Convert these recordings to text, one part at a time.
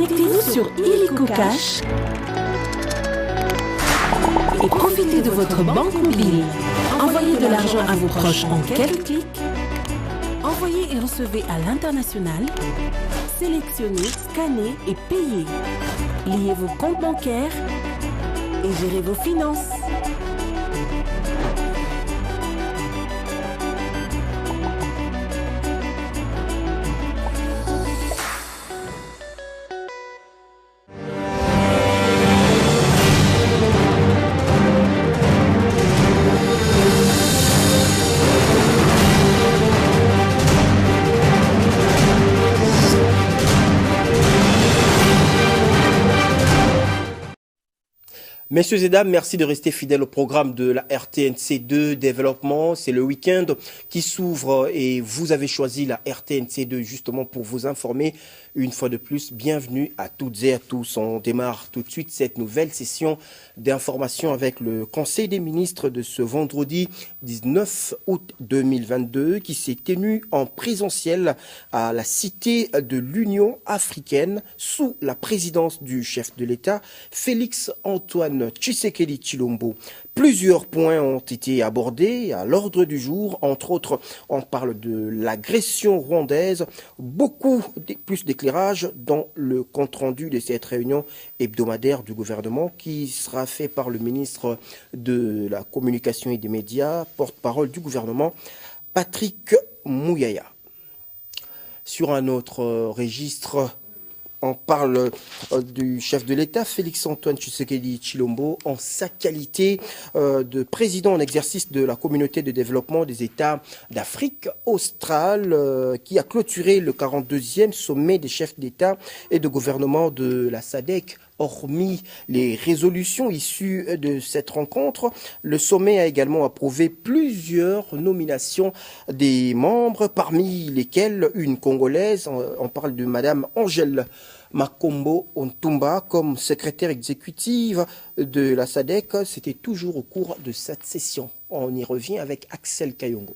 Connectez-vous sur Illico Cash et profitez de votre banque mobile. Envoyez de l'argent à vos proches en quelques clics. Envoyez et recevez à l'international. Sélectionnez, scannez et payez. Liez vos comptes bancaires et gérez vos finances. Messieurs et dames, merci de rester fidèles au programme de la RTNC2 Développement. C'est le week-end qui s'ouvre et vous avez choisi la RTNC2 justement pour vous informer une fois de plus. Bienvenue à toutes et à tous. On démarre tout de suite cette nouvelle session d'information avec le Conseil des ministres de ce vendredi 19 août 2022 qui s'est tenu en présentiel à la Cité de l'Union africaine sous la présidence du chef de l'État, Félix Antoine Tshisekedi Tshilombo. Plusieurs points ont été abordés à l'ordre du jour. Entre autres, on parle de l'agression rwandaise. Beaucoup plus d'éclairage dans le compte-rendu de cette réunion hebdomadaire du gouvernement qui sera fait par le ministre de la Communication et des Médias, porte-parole du gouvernement, Patrick Mouyaya. Sur un autre registre, on parle du chef de l'État, Félix-Antoine Tshisekedi Tshilombo, en sa qualité de président en exercice de la communauté de développement des États d'Afrique australe, qui a clôturé le 42e sommet des chefs d'État et de gouvernement de la SADC. Hormis les résolutions issues de cette rencontre, le sommet a également approuvé plusieurs nominations des membres, parmi lesquels une Congolaise, on parle de Madame Angèle Makombo Ontumba comme secrétaire exécutive de la SADC. C'était toujours au cours de cette session. On y revient avec Axel Kayongo.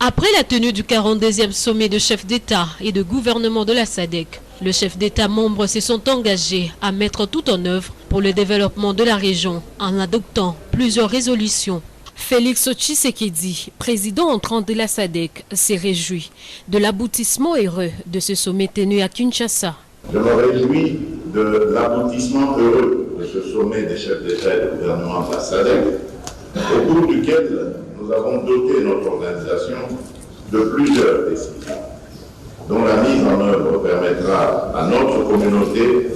Après la tenue du 42e sommet de chefs d'État et de gouvernement de la SADC, le chef d'État membres se sont engagés à mettre tout en œuvre pour le développement de la région en adoptant plusieurs résolutions. Félix Tshisekedi, président entrant de la SADC, s'est réjoui de l'aboutissement heureux de ce sommet tenu à Kinshasa. Je me réjouis de l'aboutissement heureux de ce sommet des chefs d'État et de gouvernement de la SADC, au cours duquel nous avons doté notre organisation de plusieurs décisions, dont la mise en œuvre permettra à notre communauté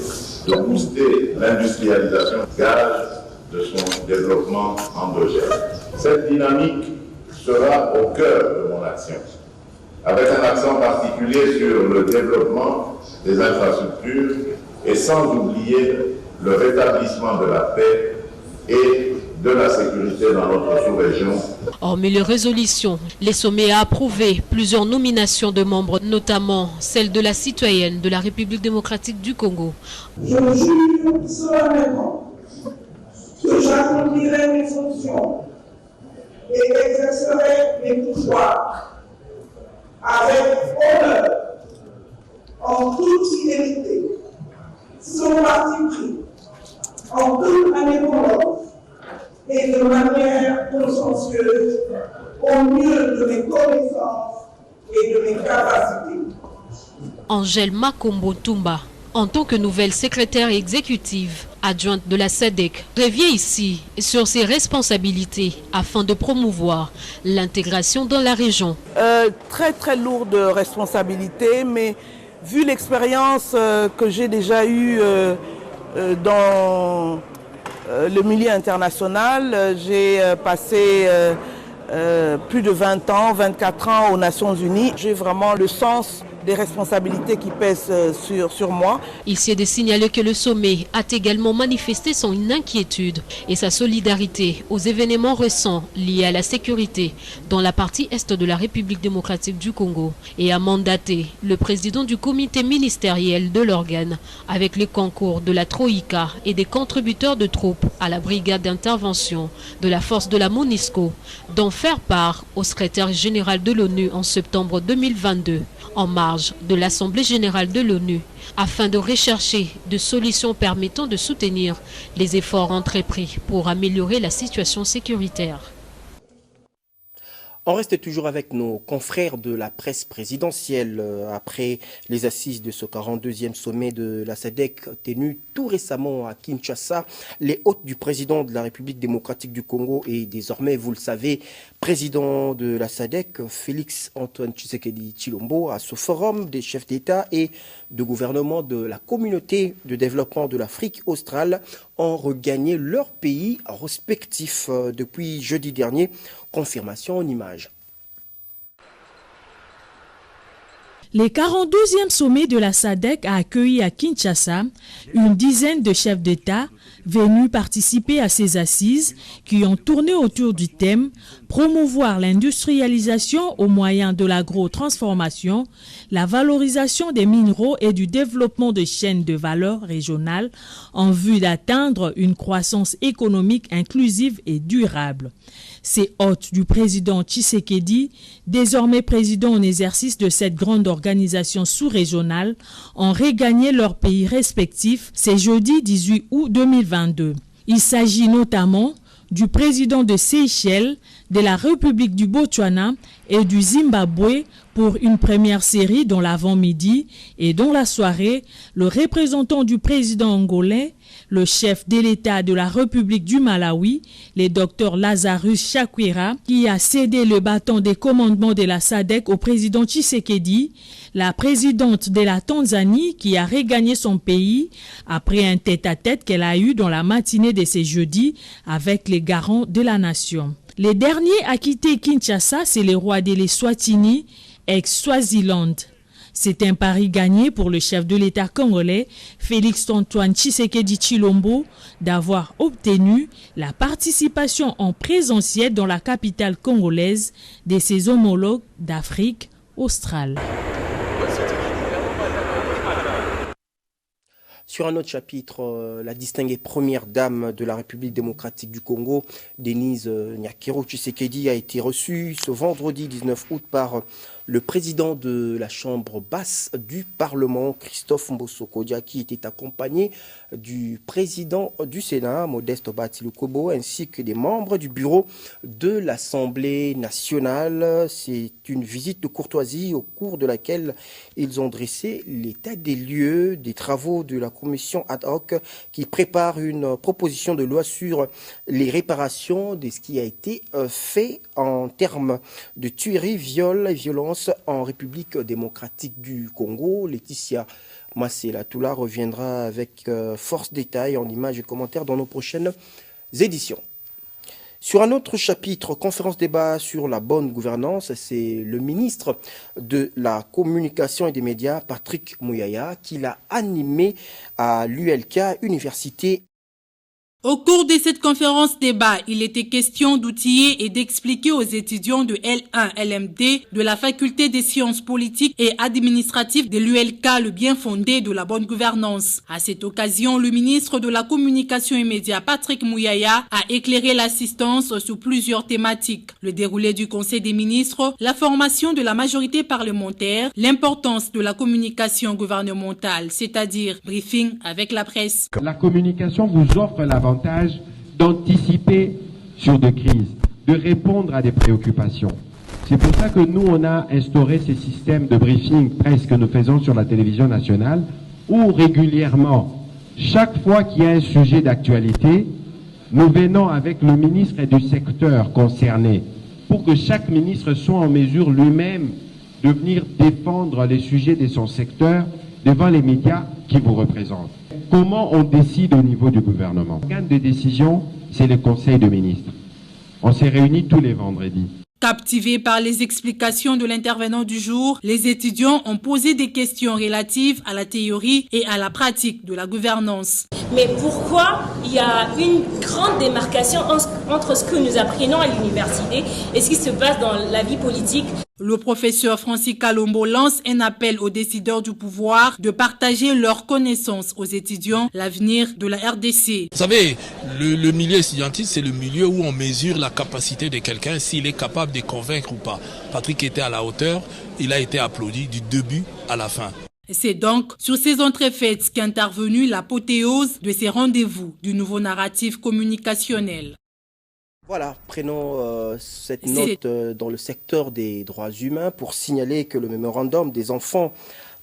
de booster l'industrialisation gage de son développement endogène. Cette dynamique sera au cœur de mon action, avec un accent particulier sur le développement des infrastructures et sans oublier le rétablissement de la paix et de la sécurité dans notre sous-région. Hormis les résolutions, les sommets a approuvé plusieurs nominations de membres, notamment celle de la citoyenne de la République démocratique du Congo. Je jure solennellement que j'accomplirai mes fonctions et exercerai mes pouvoirs avec honneur, en toute fidélité, sans parti pris, en toute indépendance et de manière consciencieuse au mieux de mes connaissances et de mes capacités. Angèle Makombo Ontumba, en tant que nouvelle secrétaire exécutive adjointe de la SADC, revient ici sur ses responsabilités afin de promouvoir l'intégration dans la région. Très lourde responsabilité, mais vu l'expérience que j'ai déjà eue dans le milieu international, j'ai passé plus de 20 ans, 24 ans aux Nations Unies. J'ai vraiment le sens des responsabilités qui pèsent sur moi. Ici est de signaler que le sommet a également manifesté son inquiétude et sa solidarité aux événements récents liés à la sécurité dans la partie est de la République démocratique du Congo et a mandaté le président du comité ministériel de l'organe avec le concours de la Troïka et des contributeurs de troupes à la brigade d'intervention de la force de la MONUSCO d'en faire part au secrétaire général de l'ONU en septembre 2022 en marge charge de l'Assemblée générale de l'ONU afin de rechercher des solutions permettant de soutenir les efforts entrepris pour améliorer la situation sécuritaire. On reste toujours avec nos confrères de la presse présidentielle après les assises de ce 42e sommet de la SADC tenu tout récemment à Kinshasa. Les hôtes du président de la République démocratique du Congo et désormais, vous le savez, président de la SADC, Félix Antoine Tshisekedi Tshilombo, à ce forum des chefs d'État et de gouvernement de la communauté de développement de l'Afrique australe ont regagné leur pays respectif depuis jeudi dernier. Confirmation en images. Le 42e sommet de la SADC a accueilli à Kinshasa une dizaine de chefs d'État venus participer à ces assises qui ont tourné autour du thème « Promouvoir l'industrialisation au moyen de l'agro-transformation, la valorisation des minéraux et du développement de chaînes de valeur régionales en vue d'atteindre une croissance économique inclusive et durable ». Ces hôtes du président Tshisekedi, désormais président en exercice de cette grande organisation sous-régionale, ont regagné leurs pays respectifs ce jeudi 18 août 2022. Il s'agit notamment du président de Seychelles, de la République du Botswana et du Zimbabwe pour une première série dans l'avant-midi et dans la soirée, le représentant du président angolais, le chef de l'État de la République du Malawi, le docteur Lazarus Chakwera, qui a cédé le bâton des commandements de la SADC au président Tshisekedi, la présidente de la Tanzanie qui a regagné son pays après un tête-à-tête qu'elle a eu dans la matinée de ce jeudi avec les garants de la nation. Le dernier à quitter Kinshasa, c'est le roi de l'Eswatini, ex-Swaziland. C'est un pari gagné pour le chef de l'État congolais, Félix Antoine Tshisekedi Tshilombo, d'avoir obtenu la participation en présentiel dans la capitale congolaise de ses homologues d'Afrique australe. Sur un autre chapitre, la distinguée première dame de la République démocratique du Congo, Denise Nyakero Tshisekedi, a été reçue ce vendredi 19 août par le président de la Chambre basse du Parlement, Christophe Mbosso-Kodia, qui était accompagné du président du Sénat, Modeste Obati-Lukobo, ainsi que des membres du bureau de l'Assemblée nationale. C'est une visite de courtoisie au cours de laquelle ils ont dressé l'état des lieux des travaux de la commission ad hoc qui prépare une proposition de loi sur les réparations de ce qui a été fait en termes de tueries, viols et violences en République démocratique du Congo. Laetitia Massé-Latoula reviendra avec force détail en images et commentaires dans nos prochaines éditions. Sur un autre chapitre, conférence débat sur la bonne gouvernance, c'est le ministre de la Communication et des Médias, Patrick Mouyaya, qui l'a animé à l'ULK, Université. Au cours de cette conférence débat, il était question d'outiller et d'expliquer aux étudiants de L1 LMD de la faculté des sciences politiques et administratives de l'ULK le bien fondé de la bonne gouvernance. À cette occasion, le ministre de la Communication et Médias, Patrick Mouyaya, a éclairé l'assistance sur plusieurs thématiques. Le déroulé du Conseil des ministres, la formation de la majorité parlementaire, l'importance de la communication gouvernementale, c'est-à-dire briefing avec la presse. La communication vous offre l'avantage d'anticiper sur des crises, de répondre à des préoccupations. C'est pour ça que nous, on a instauré ces systèmes de briefing presque que nous faisons sur la télévision nationale, où régulièrement, chaque fois qu'il y a un sujet d'actualité, nous venons avec le ministre et du secteur concerné, pour que chaque ministre soit en mesure lui-même de venir défendre les sujets de son secteur devant les médias qui vous représentent. Comment on décide au niveau du gouvernement? L'organe de décision, c'est le Conseil de ministres. On s'est réunis tous les vendredis. Captivés par les explications de l'intervenant du jour, les étudiants ont posé des questions relatives à la théorie et à la pratique de la gouvernance. Mais pourquoi il y a une grande démarcation entre ce que nous apprenons à l'université et ce qui se passe dans la vie politique? Le professeur Francis Kalombo lance un appel aux décideurs du pouvoir de partager leurs connaissances aux étudiants, l'avenir de la RDC. Vous savez, le milieu étudiantil, c'est le milieu où on mesure la capacité de quelqu'un, s'il est capable de convaincre ou pas. Patrick était à la hauteur, il a été applaudi du début à la fin. C'est donc sur ces entrefaites qu'est intervenue l'apothéose de ces rendez-vous du nouveau narratif communicationnel. Voilà, prenons cette note dans le secteur des droits humains pour signaler que le mémorandum des enfants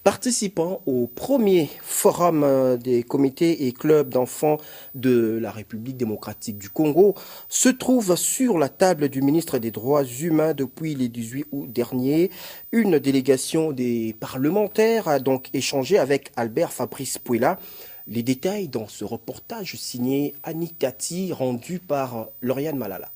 participant au premier forum des comités et clubs d'enfants de la République démocratique du Congo se trouve sur la table du ministre des Droits humains depuis le 18 août dernier. Une délégation des parlementaires a donc échangé avec Albert Fabrice Pouela. Les détails dans ce reportage signé Annie Kati, rendu par Lauriane Malala.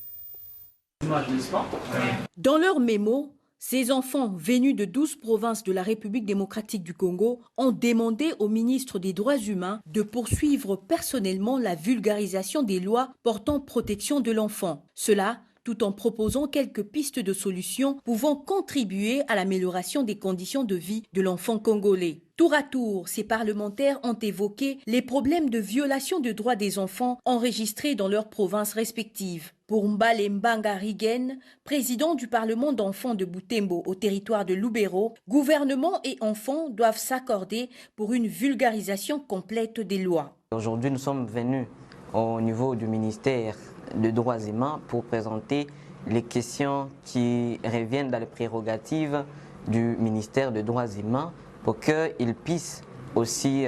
Dans leur mémo, ces enfants venus de 12 provinces de la République démocratique du Congo ont demandé au ministre des Droits humains de poursuivre personnellement la vulgarisation des lois portant protection de l'enfant. Cela tout en proposant quelques pistes de solutions pouvant contribuer à l'amélioration des conditions de vie de l'enfant congolais. Tour à tour, ces parlementaires ont évoqué les problèmes de violation de droits des enfants enregistrés dans leurs provinces respectives. Pour Mbale Mbanga Rigen, président du Parlement d'enfants de Butembo au territoire de Lubero, gouvernement et enfants doivent s'accorder pour une vulgarisation complète des lois. Aujourd'hui, nous sommes venus au niveau du ministère des Droits humains pour présenter les questions qui reviennent dans les prérogatives du ministère des Droits humains pour qu'il puisse aussi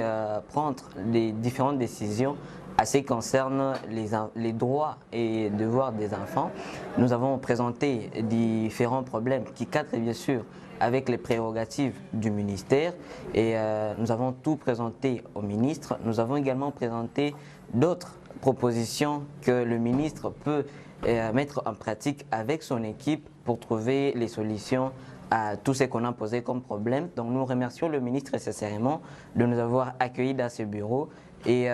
prendre les différentes décisions à ce qui concerne les droits et devoirs des enfants. Nous avons présenté différents problèmes qui cadrent bien sûr avec les prérogatives du ministère et nous avons tout présenté au ministre. Nous avons également présenté d'autres propositions que le ministre peut mettre en pratique avec son équipe pour trouver les solutions à tout ce qu'on a posé comme problème. Donc nous remercions le ministre sincèrement de nous avoir accueillis dans ce bureau et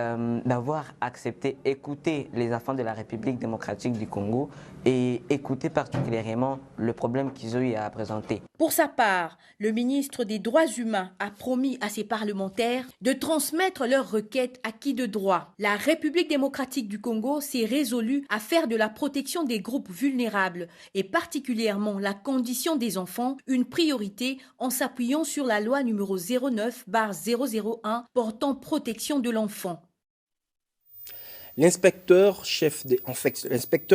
d'avoir accepté écouter les enfants de la République démocratique du Congo et écouter particulièrement le problème qu'ils ont eu à présenter. Pour sa part, le ministre des Droits humains a promis à ses parlementaires de transmettre leurs requêtes acquis de droit. La République démocratique du Congo s'est résolue à faire de la protection des groupes vulnérables et particulièrement la condition des enfants une priorité en s'appuyant sur la loi numéro 09/001 portant protection de l'enfant. L'inspecteur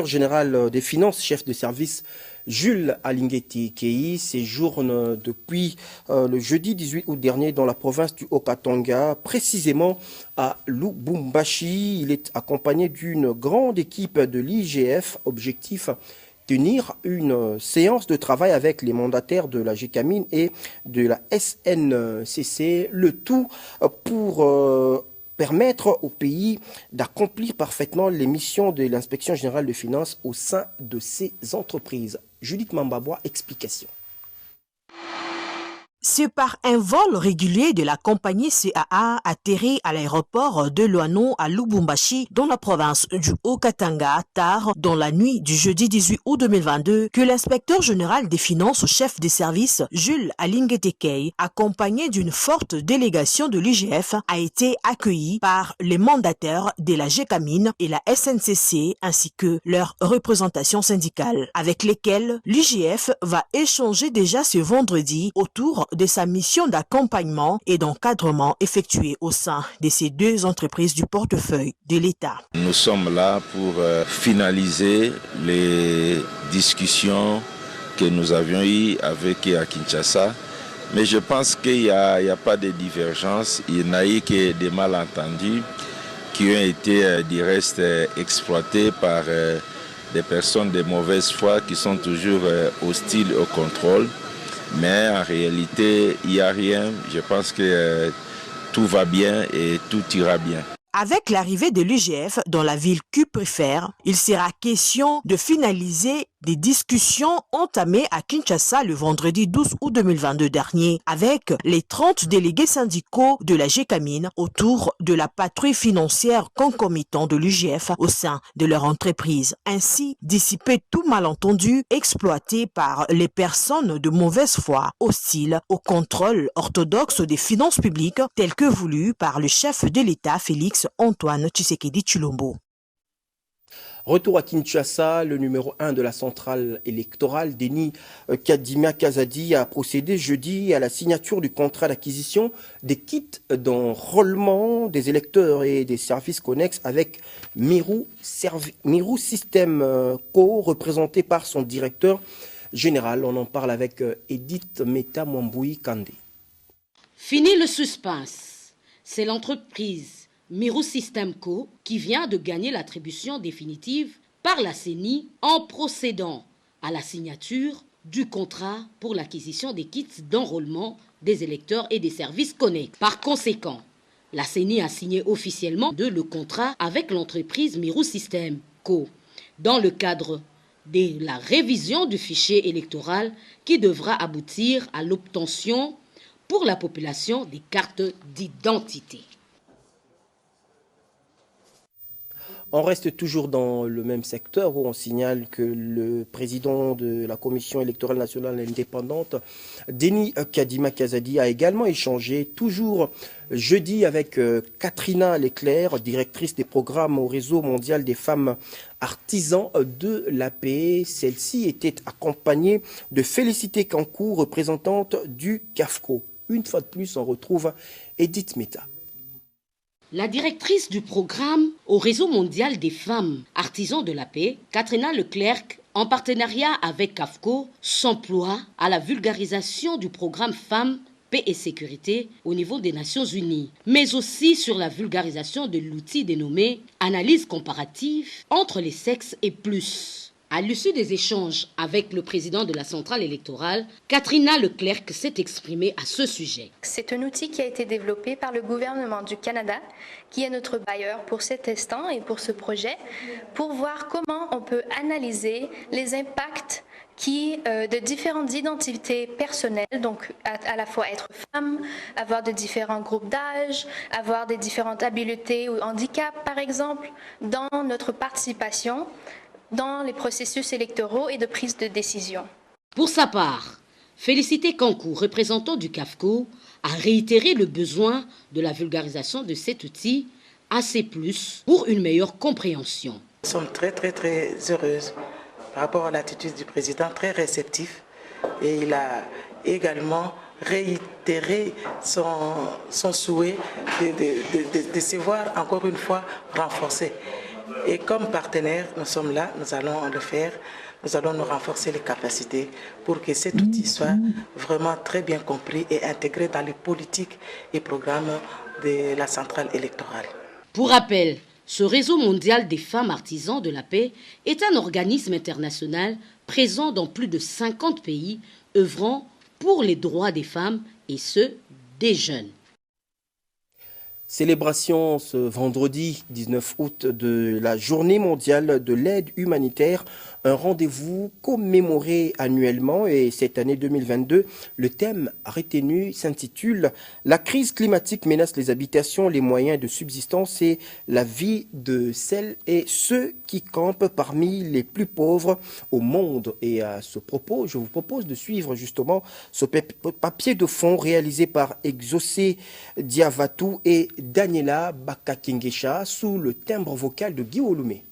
général des finances, chef de service Jules Alingeti Kei séjourne depuis le jeudi 18 août dernier dans la province du Haut-Katanga, précisément à Lubumbashi. Il est accompagné d'une grande équipe de l'IGF. Objectif: tenir une séance de travail avec les mandataires de la GECAMIN et de la SNCC, le tout pour permettre au pays d'accomplir parfaitement les missions de l'inspection générale des finances au sein de ces entreprises. Judith Mambabois, explication. C'est par un vol régulier de la compagnie CAA atterri à l'aéroport de Loano à Lubumbashi, dans la province du Haut-Katanga, tard dans la nuit du jeudi 18 août 2022, que l'inspecteur général des finances, chef des services Jules Alingeti Kei, accompagné d'une forte délégation de l'IGF, a été accueilli par les mandataires de la GECAMIN et la SNCC ainsi que leurs représentations syndicales, avec lesquelles l'IGF va échanger déjà ce vendredi autour de sa mission d'accompagnement et d'encadrement effectuée au sein de ces deux entreprises du portefeuille de l'État. Nous sommes là pour finaliser les discussions que nous avions eues avec à Kinshasa, mais je pense qu'il n'y a pas de divergence, il n'y a eu que des malentendus qui ont été du reste exploités par des personnes de mauvaise foi qui sont toujours hostiles au contrôle. Mais en réalité, il n'y a rien. Je pense que tout va bien et tout ira bien. Avec l'arrivée de l'IGF dans la ville Q préfère, il sera question de finaliser des discussions entamées à Kinshasa le vendredi 12 août 2022 dernier avec les 30 délégués syndicaux de la GECAMINE autour de la patrouille financière concomitante de l'UGF au sein de leur entreprise. Ainsi, dissiper tout malentendu exploité par les personnes de mauvaise foi hostiles au contrôle orthodoxe des finances publiques tel que voulu par le chef de l'État Félix Antoine Tshisekedi Tshilombo. Retour à Kinshasa, le numéro 1 de la centrale électorale, Denis Kadima Kazadi, a procédé jeudi à la signature du contrat d'acquisition des kits d'enrôlement des électeurs et des services connexes avec Mirou System Co, représenté par son directeur général. On en parle avec Edith Meta Mwamboui Kandé. Fini le suspense. C'est l'entreprise Mirou System Co qui vient de gagner l'attribution définitive par la CENI en procédant à la signature du contrat pour l'acquisition des kits d'enrôlement des électeurs et des services connexes. Par conséquent, la CENI a signé officiellement le contrat avec l'entreprise Mirou System Co dans le cadre de la révision du fichier électoral qui devra aboutir à l'obtention pour la population des cartes d'identité. On reste toujours dans le même secteur où on signale que le président de la Commission électorale nationale indépendante, Denis Kadima Kazadi, a également échangé toujours jeudi avec Katrina Leclerc, directrice des programmes au réseau mondial des femmes artisans de la paix. Celle-ci était accompagnée de Félicité Kankou, représentante du CAFCO. Une fois de plus, on retrouve Edith Meta. La directrice du programme au réseau mondial des femmes artisans de la paix, Katrina Leclerc, en partenariat avec CAFCO, s'emploie à la vulgarisation du programme Femmes, Paix et Sécurité au niveau des Nations Unies, mais aussi sur la vulgarisation de l'outil dénommé Analyse comparative entre les sexes et plus. À l'issue des échanges avec le président de la centrale électorale, Katrina Leclerc s'est exprimée à ce sujet. C'est un outil qui a été développé par le gouvernement du Canada, qui est notre bailleur pour cet instant et pour ce projet, pour voir comment on peut analyser les impacts de différentes identités personnelles, donc à la fois être femme, avoir de différents groupes d'âge, avoir des différentes habiletés ou handicaps par exemple, dans notre participation dans les processus électoraux et de prise de décision. Pour sa part, Félicité Kankou, représentant du CAFCO, a réitéré le besoin de la vulgarisation de cet outil AC+, pour une meilleure compréhension. Nous sommes très heureuses par rapport à l'attitude du président, très réceptif, et il a également réitéré son souhait de se voir encore une fois renforcé. Et comme partenaire, nous sommes là, nous allons le faire, nous allons nous renforcer les capacités pour que cet outil soit vraiment très bien compris et intégré dans les politiques et programmes de la centrale électorale. Pour rappel, ce réseau mondial des femmes artisans de la paix est un organisme international présent dans plus de 50 pays, œuvrant pour les droits des femmes et ceux des jeunes. Célébration ce vendredi 19 août de la Journée mondiale de l'aide humanitaire, un rendez-vous commémoré annuellement et cette année 2022, le thème retenu s'intitule « La crise climatique menace les habitations, les moyens de subsistance et la vie de celles et ceux qui campent parmi les plus pauvres au monde ». Et à ce propos, je vous propose de suivre justement ce papier de fond réalisé par Exaucé Diavatou et Daniela Bakakingesha sous le timbre vocal de Guy Oloumé.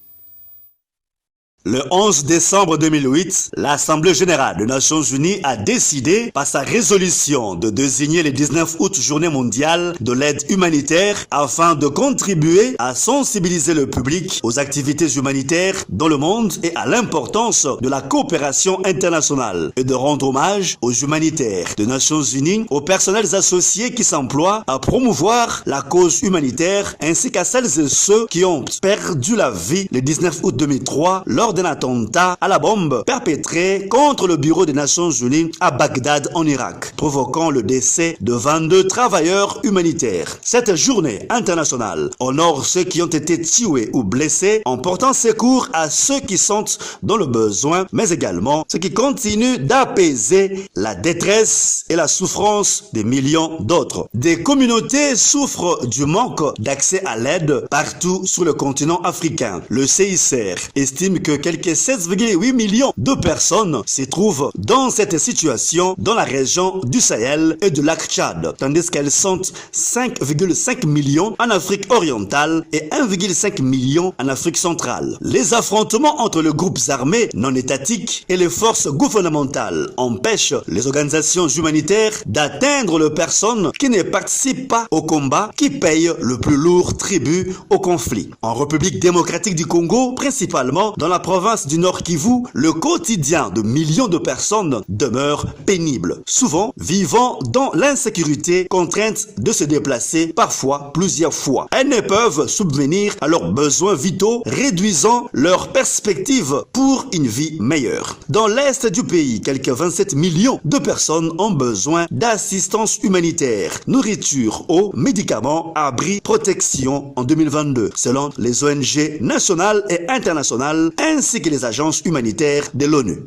Le 11 décembre 2008, l'Assemblée générale des Nations Unies a décidé, par sa résolution, de désigner le 19 août Journée mondiale de l'aide humanitaire afin de contribuer à sensibiliser le public aux activités humanitaires dans le monde et à l'importance de la coopération internationale et de rendre hommage aux humanitaires des Nations Unies, aux personnels associés qui s'emploient à promouvoir la cause humanitaire ainsi qu'à celles et ceux qui ont perdu la vie le 19 août 2003 lors d'un attentat à la bombe perpétré contre le bureau des Nations Unies à Bagdad en Irak, provoquant le décès de 22 travailleurs humanitaires. Cette journée internationale honore ceux qui ont été tués ou blessés en portant secours à ceux qui sont dans le besoin, mais également ceux qui continuent d'apaiser la détresse et la souffrance des millions d'autres. Des communautés souffrent du manque d'accès à l'aide partout sur le continent africain. Le CICR estime que quelques 16,8 millions de personnes se trouvent dans cette situation dans la région du Sahel et du lac Tchad, tandis qu'elles sont 5,5 millions en Afrique orientale et 1,5 million en Afrique centrale. Les affrontements entre les groupes armés non étatiques et les forces gouvernementales empêchent les organisations humanitaires d'atteindre les personnes qui ne participent pas au combat, qui payent le plus lourd tribut au conflit. En République démocratique du Congo, principalement dans la province du Nord Kivu, le quotidien de millions de personnes demeure pénible, souvent vivant dans l'insécurité, contraintes de se déplacer parfois plusieurs fois. Elles ne peuvent subvenir à leurs besoins vitaux, réduisant leurs perspectives pour une vie meilleure. Dans l'est du pays, quelques 27 millions de personnes ont besoin d'assistance humanitaire, nourriture, eau, médicaments, abris, protection en 2022, selon les ONG nationales et internationales ainsi que les agences humanitaires de l'ONU.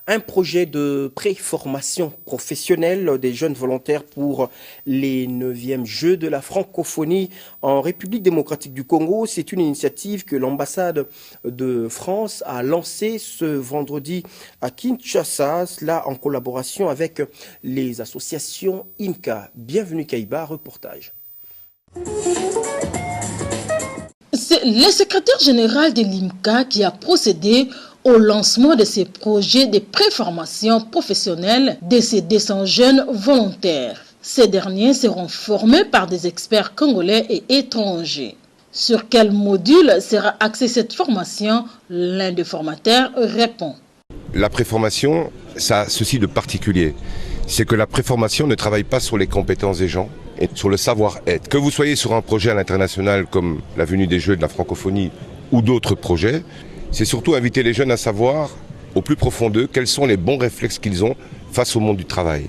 Un projet de préformation professionnelle des jeunes volontaires pour les 9e Jeux de la francophonie en République démocratique du Congo. C'est une initiative que l'ambassade de France a lancée ce vendredi à Kinshasa, cela en collaboration avec les associations INCA. Bienvenue Kaïba, reportage. C'est le secrétaire général de l'INCA qui a procédé au lancement de ces projets de préformation professionnelle de ces 200 jeunes volontaires. Ces derniers seront formés par des experts congolais et étrangers. Sur quel module sera axée cette formation? L'un des formateurs répond. La préformation, ça a ceci de particulier. C'est que la préformation ne travaille pas sur les compétences des gens et sur le savoir-être. Que vous soyez sur un projet à l'international comme la venue des Jeux de la francophonie ou d'autres projets, c'est surtout inviter les jeunes à savoir, au plus profond d'eux, quels sont les bons réflexes qu'ils ont face au monde du travail.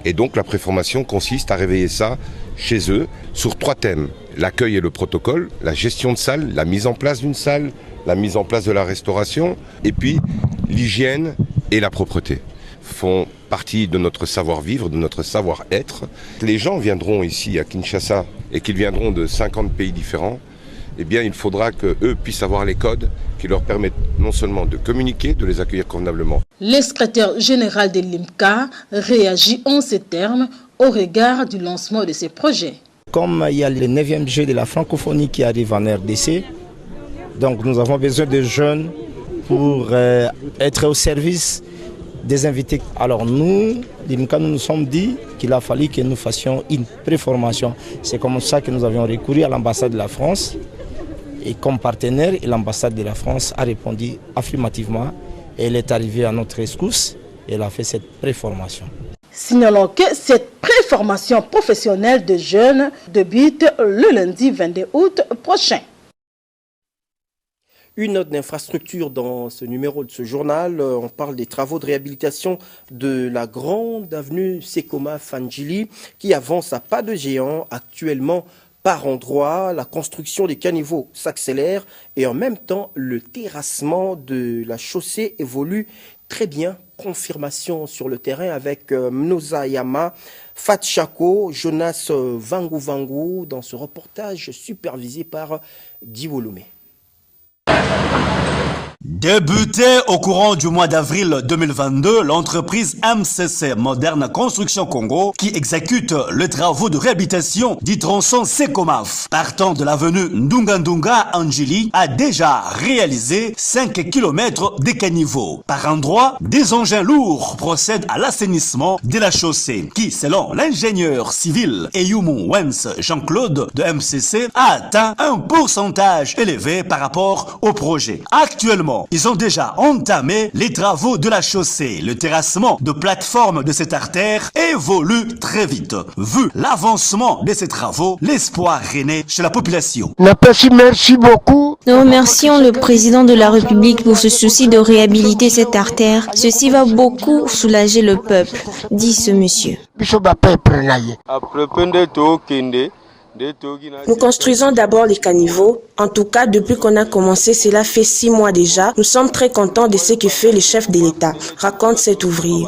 Et donc la préformation consiste à réveiller ça chez eux sur 3 thèmes. L'accueil et le protocole, la gestion de salle, la mise en place d'une salle, la mise en place de la restauration, et puis l'hygiène et la propreté font partie de notre savoir-vivre, de notre savoir-être. Les gens viendront ici à Kinshasa et qu'ils viendront de 50 pays différents, eh bien il faudra qu'eux puissent avoir les codes qui leur permettent non seulement de communiquer, de les accueillir convenablement. Le secrétaire général de l'INCA réagit en ces termes au regard du lancement de ces projets. Comme il y a le 9e jeu de la francophonie qui arrive en RDC, donc nous avons besoin de jeunes pour être au service des invités. Alors nous, l'INCA, nous nous sommes dit qu'il a fallu que nous fassions une préformation. C'est comme ça que nous avions recouru à l'ambassade de la France. Et comme partenaire, l'ambassade de la France a répondu affirmativement. Et elle est arrivée à notre rescousse et elle a fait cette préformation. Signalons que cette préformation professionnelle de jeunes débute le lundi 22 août prochain. Une note d'infrastructure dans ce numéro de ce journal, on parle des travaux de réhabilitation de la grande avenue Sekoma Fandjili qui avance à pas de géant actuellement. Par endroits, la construction des caniveaux s'accélère et en même temps, le terrassement de la chaussée évolue très bien. Confirmation sur le terrain avec Mnoza Yama, Fatchako, Jonas Vangu dans ce reportage supervisé par Guy Wolomé. Débutée au courant du mois d'avril 2022, l'entreprise MCC Moderne Construction Congo qui exécute les travaux de réhabilitation du tronçon Sekomaf partant de l'avenue Ndunga Anjili a déjà réalisé 5 km de caniveaux. Par endroit, des engins lourds procèdent à l'assainissement de la chaussée qui, selon l'ingénieur civil Eyumu Wens Jean-Claude de MCC, a atteint un pourcentage élevé par rapport au projet. Actuellement, ils ont déjà entamé les travaux de la chaussée. Le terrassement de plateforme de cette artère évolue très vite. Vu l'avancement de ces travaux, l'espoir renaît chez la population. Merci beaucoup Nous remercions le président de la République pour ce souci de réhabiliter cette artère. Ceci va beaucoup soulager le peuple, dit ce monsieur. Nous construisons d'abord les caniveaux. En tout cas, depuis qu'on a commencé, cela fait 6 mois déjà. Nous sommes très contents de ce que fait le chef de l'État, raconte cet ouvrier.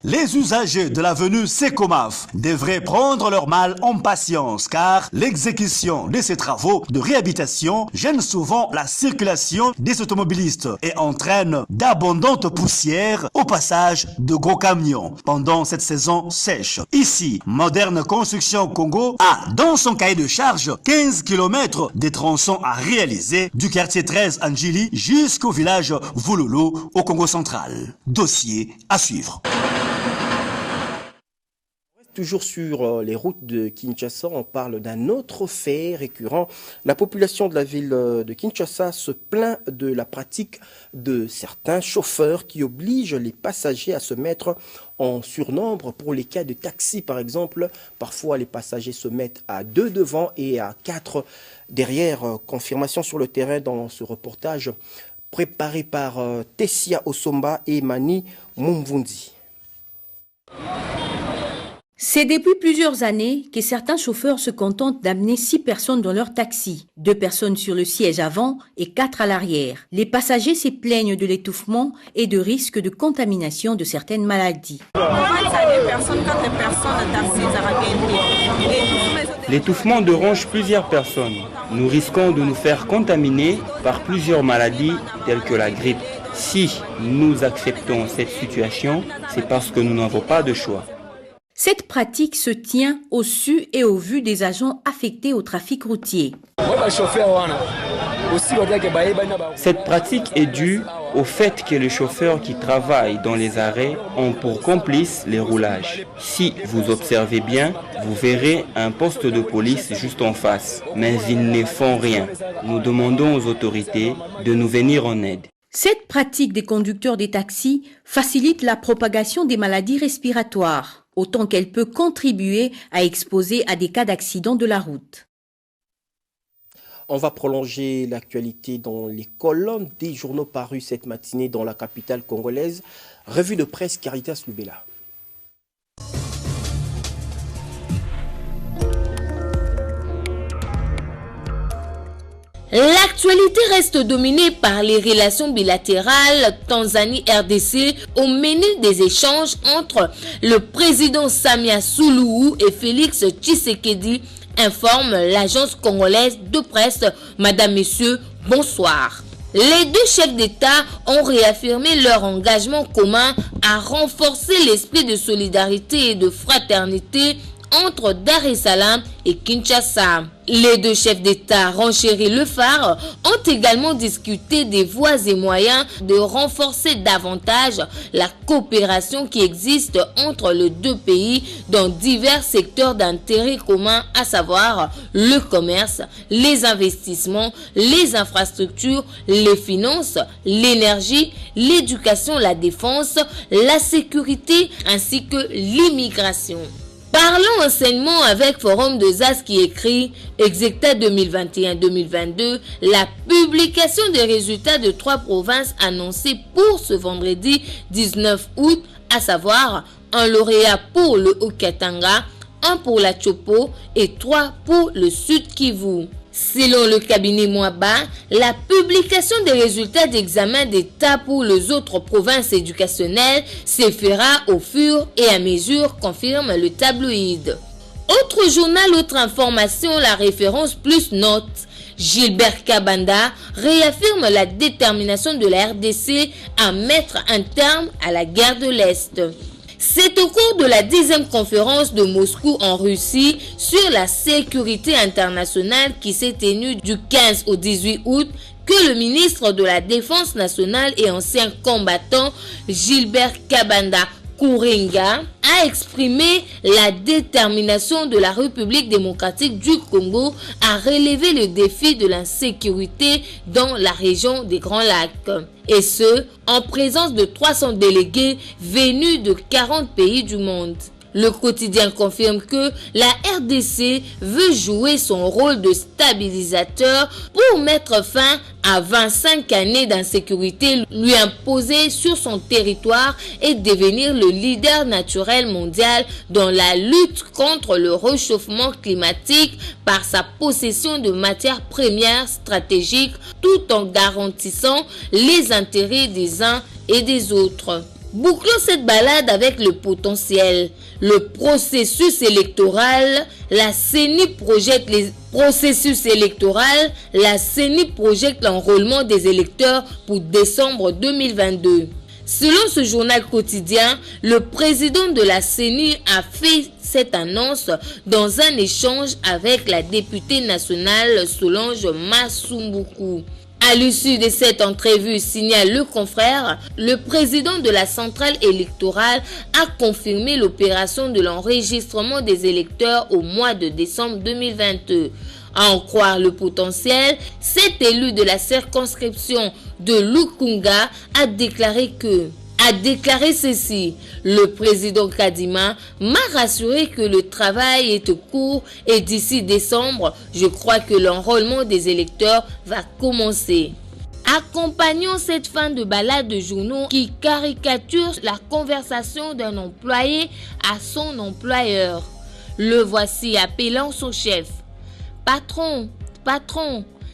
Les usagers de l'avenue Sekomaf devraient prendre leur mal en patience car l'exécution de ces travaux de réhabilitation gêne souvent la circulation des automobilistes et entraîne d'abondantes poussières au passage de gros camions pendant cette saison sèche. Ici, Moderne Construction Congo a dans son cahier de charge 15 km de tronçons à réaliser du quartier 13 Anjili jusqu'au village Vololo au Congo central. Dossier à suivre. Toujours sur les routes de Kinshasa, on parle d'un autre fait récurrent. La population de la ville de Kinshasa se plaint de la pratique de certains chauffeurs qui obligent les passagers à se mettre en surnombre. Pour les cas de taxi, par exemple, parfois les passagers se mettent à 2 devant et à 4 derrière. Confirmation sur le terrain dans ce reportage préparé par Tessia Osomba et Mani Mumvundi. C'est depuis plusieurs années que certains chauffeurs se contentent d'amener 6 personnes dans leur taxi, 2 personnes sur le siège avant et 4 à l'arrière. Les passagers se plaignent de l'étouffement et de risques de contamination de certaines maladies. L'étouffement dérange plusieurs personnes. Nous risquons de nous faire contaminer par plusieurs maladies telles que la grippe. Si nous acceptons cette situation, c'est parce que nous n'avons pas de choix. Cette pratique se tient au su et au vu des agents affectés au trafic routier. Cette pratique est due au fait que les chauffeurs qui travaillent dans les arrêts ont pour complice les roulages. Si vous observez bien, vous verrez un poste de police juste en face, mais ils ne font rien. Nous demandons aux autorités de nous venir en aide. Cette pratique des conducteurs des taxis facilite la propagation des maladies respiratoires, autant qu'elle peut contribuer à exposer à des cas d'accident de la route. On va prolonger l'actualité dans les colonnes des journaux parus cette matinée dans la capitale congolaise. Revue de presse Caritas Lubela. L'actualité reste dominée par les relations bilatérales Tanzanie-RDC au menu des échanges entre le président Samia Suluhu et Félix Tshisekedi, informe l'agence congolaise de presse. Madame, Messieurs, bonsoir. Les 2 chefs d'État ont réaffirmé leur engagement commun à renforcer l'esprit de solidarité et de fraternité entre Dar es Salaam et Kinshasa. Les 2 chefs d'État, Ranchéry Le Phare, ont également discuté des voies et moyens de renforcer davantage la coopération qui existe entre les 2 pays dans divers secteurs d'intérêt commun, à savoir le commerce, les investissements, les infrastructures, les finances, l'énergie, l'éducation, la défense, la sécurité ainsi que l'immigration. Parlons enseignement avec Forum de ZAS qui écrit Execta 2021-2022, la publication des résultats de 3 provinces annoncées pour ce vendredi 19 août, à savoir un lauréat pour le Haut-Katanga, 1 pour la Chopo et 3 pour le Sud Kivu. Selon le cabinet Mwaba, la publication des résultats d'examen d'État pour les autres provinces éducationnelles se fera au fur et à mesure, confirme le tabloïd. Autre journal, autre information, la référence plus note. Gilbert Kabanda réaffirme la détermination de la RDC à mettre un terme à la guerre de l'Est. C'est au cours de la 10e conférence de Moscou en Russie sur la sécurité internationale qui s'est tenue du 15 au 18 août que le ministre de la Défense nationale et ancien combattant Gilbert Kabanda Kourenga a exprimé la détermination de la République démocratique du Congo à relever le défi de l'insécurité dans la région des Grands Lacs. Et ce, en présence de 300 délégués venus de 40 pays du monde. Le quotidien confirme que la RDC veut jouer son rôle de stabilisateur pour mettre fin à 25 années d'insécurité lui imposée sur son territoire et devenir le leader naturel mondial dans la lutte contre le réchauffement climatique par sa possession de matières premières stratégiques tout en garantissant les intérêts des uns et des autres. Bouclons cette balade avec le potentiel. Le processus électoral, la CENI projette l'enrôlement des électeurs pour décembre 2022. Selon ce journal quotidien, le président de la CENI a fait cette annonce dans un échange avec la députée nationale Solange Masumbuku. À l'issue de cette entrevue, signale le confrère, le président de la centrale électorale a confirmé l'opération de l'enregistrement des électeurs au mois de décembre 2022. À en croire le potentiel, cet élu de la circonscription de Lukunga a déclaré ceci: le président Kadima m'a rassuré que le travail est au cours et d'ici décembre, je crois que l'enrôlement des électeurs va commencer. Accompagnons cette fin de balade de journaux qui caricature la conversation d'un employé à son employeur. Le voici appelant son chef. Patron,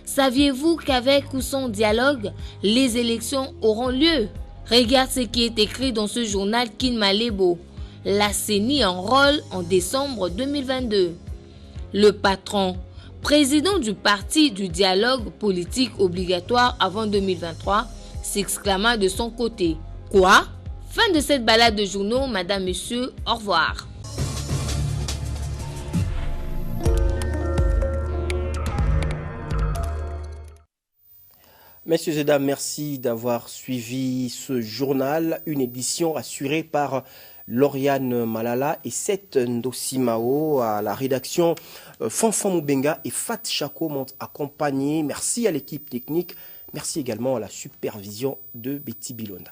saviez-vous qu'avec ou sans dialogue, les élections auront lieu? Regarde ce qui est écrit dans ce journal Kinmalebo. La CENI enrôle en décembre 2022. Le patron, président du parti du dialogue politique obligatoire avant 2023, s'exclama de son côté. Quoi? Fin de cette balade de journaux, madame, monsieur, au revoir. Messieurs et dames, merci d'avoir suivi ce journal, une édition assurée par Lauriane Malala et Seth Ndosimao à la rédaction. Fanfan Moubenga et Fat Chako m'ont accompagné. Merci à l'équipe technique. Merci également à la supervision de Betty Bilonda.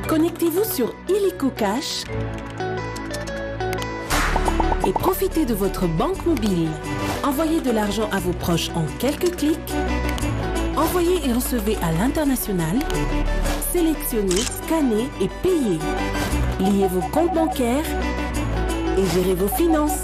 Connectez-vous sur Illico Cash et profitez de votre banque mobile. Envoyez de l'argent à vos proches en quelques clics. Envoyez et recevez à l'international. Sélectionnez, scannez et payez. Liez vos comptes bancaires et gérez vos finances.